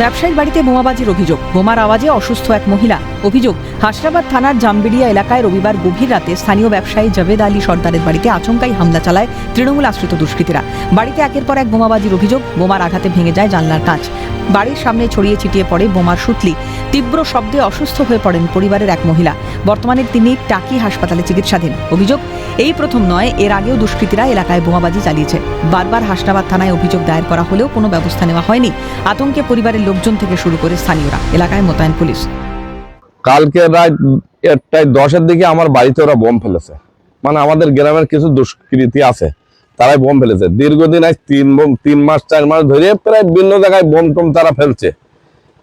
ব্যবসায়ীর বাড়িতে বোমাবাজির অভিযোগ, বোমার আওয়াজে অসুস্থ এক মহিলা। অভিযোগ, হাসনাবাদ থানার জামবেড়িয়া এলাকায় রবিবার গভীর রাতে স্থানীয় ব্যবসায়ী জাভেদ আলী সর্দারের বাড়িতে আচমকাই হামলা চালায় তৃণমূল আশ্রিত দুষ্কৃতীরা। বাড়িতে একের পর এক বোমাবাজির অভিযোগ, বোমার আঘাতে ভেঙে যায় জানলার কাঁচ, বাড়ির সামনে ছড়িয়ে ছিটিয়ে পড়ে বোমার সুতলি। তীব্র শব্দে অসুস্থ হয়ে পড়েন পরিবারের এক মহিলা। বর্তমানে তিনি টাকি হাসপাতালে চিকিৎসাধীন। অভিযোগ, এই প্রথম নয়, এর আগেও দুষ্কৃতীরা এলাকায় বোমাবাজি চালিয়েছে। বারবার হাসনাবাদ থানায় অভিযোগ দায়ের করা হলেও কোনো ব্যবস্থা নেওয়া হয়নি। আতঙ্কে পরিবারের লোকজন থেকে শুরু করে স্থানীয়রা। এলাকায় মোতায়েন পুলিশ। কালকে রাত 1:10-এর দিকে আমার বাড়িতে ওরা বোম ফেলেছে। মানে আমাদের গ্রামের কিছু দুষ্কৃতী আছে, তারাই বোম ফেলেছে। দীর্ঘদিন আজ 3 মাস 4 মাস ধরে প্রায় বিভিন্ন জায়গায় বোম টোম তারা ফেলছে,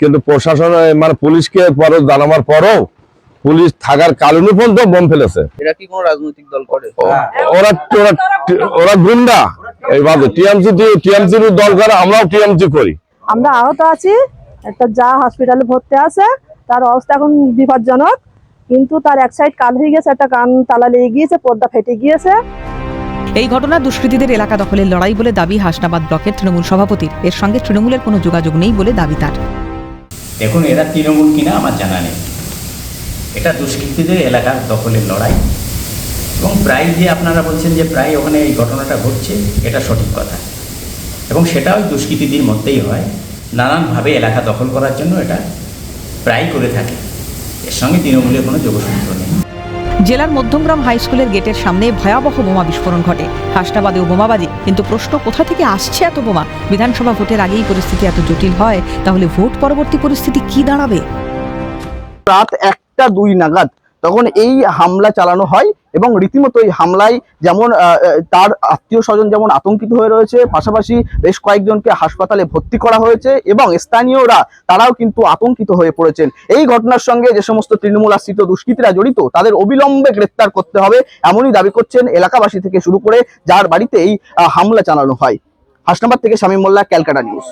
কিন্তু প্রশাসন মানে পুলিশকে পরে জানাবার পরও পুলিশ থাকার কারণে পর্যন্ত বোম ফেলেছে। এরা কি কোনো রাজনৈতিক দল করে? ওরা গুন্ডা, এইভাবে টিএমসির দল করে, আমরাও টিএমসি করি। আমরা আহত আছি, একটা যা হসপিটালে ভর্তি আছে, তার অবস্থা এখন বিপজ্জনক, কিন্তু তার এক সাইড কাল হয়ে গেছে, একটা কান তালা লেগে গিয়েছে, পর্দা ফেটে গিয়েছে। এই ঘটনা দুষ্কৃতীদের এলাকা দখলের লড়াই বলে দাবি হাসনাবাদ ব্লকের তৃণমূল সভাপতির। এর সঙ্গে তৃণমূলের কোনো যোগাযোগ নেই বলে দাবি তার। দেখুন, এরা তৃণমূল কিনা আমার জানা নেই, এটা দুষ্কৃতীদের এলাকার দখলের লড়াই। এবং প্রায় যে আপনারা বলছেন যে প্রায় ওখানে এই ঘটনাটা ঘটছে, এটা সঠিক কথা, এবং সেটাও দুষ্কৃতীদের মধ্যেই হয়। নানানভাবে এলাকা দখল করার জন্য এটা প্রায় করে থাকে। এর সঙ্গে তৃণমূলের কোনো যোগসূত্র নেই। জেলার মধ্যমগ্রাম হাই স্কুলের গেটের সামনে ভয়াবহ বোমা বিস্ফোরণ ঘটে। হাসনাবাদেও বোমাবাজি, কিন্তু প্রশ্ন, কোথা থেকে আসছে এত বোমা? বিধানসভা ভোটের আগেই পরিস্থিতি এত জটিল হয়, তাহলে ভোট পরবর্তী পরিস্থিতি কি দাঁড়াবে? রাত 1টা 2 নাগাদ তখন এই হামলা চালানো হয়, এবং রীতিমতো এই হামলায় যেমন তার আত্মীয় স্বজন যেমন আতঙ্কিত হয়ে রয়েছে, পাশাপাশি বেশ কয়েকজনকে হাসপাতালে ভর্তি করা হয়েছে, এবং স্থানীয়রা তারাও কিন্তু আতঙ্কিত হয়ে পড়েছেন। এই ঘটনার সঙ্গে যে সমস্ত তৃণমূল আশ্রিত দুষ্কৃতীরা জড়িত, তাদের অবিলম্বে গ্রেপ্তার করতে হবে, এমনই দাবি করছেন এলাকাবাসী থেকে শুরু করে যার বাড়িতে এই হামলা চালানো হয়। হাসনাবাদ থেকে শামীম মোল্লা, ক্যালকাটা নিউজ।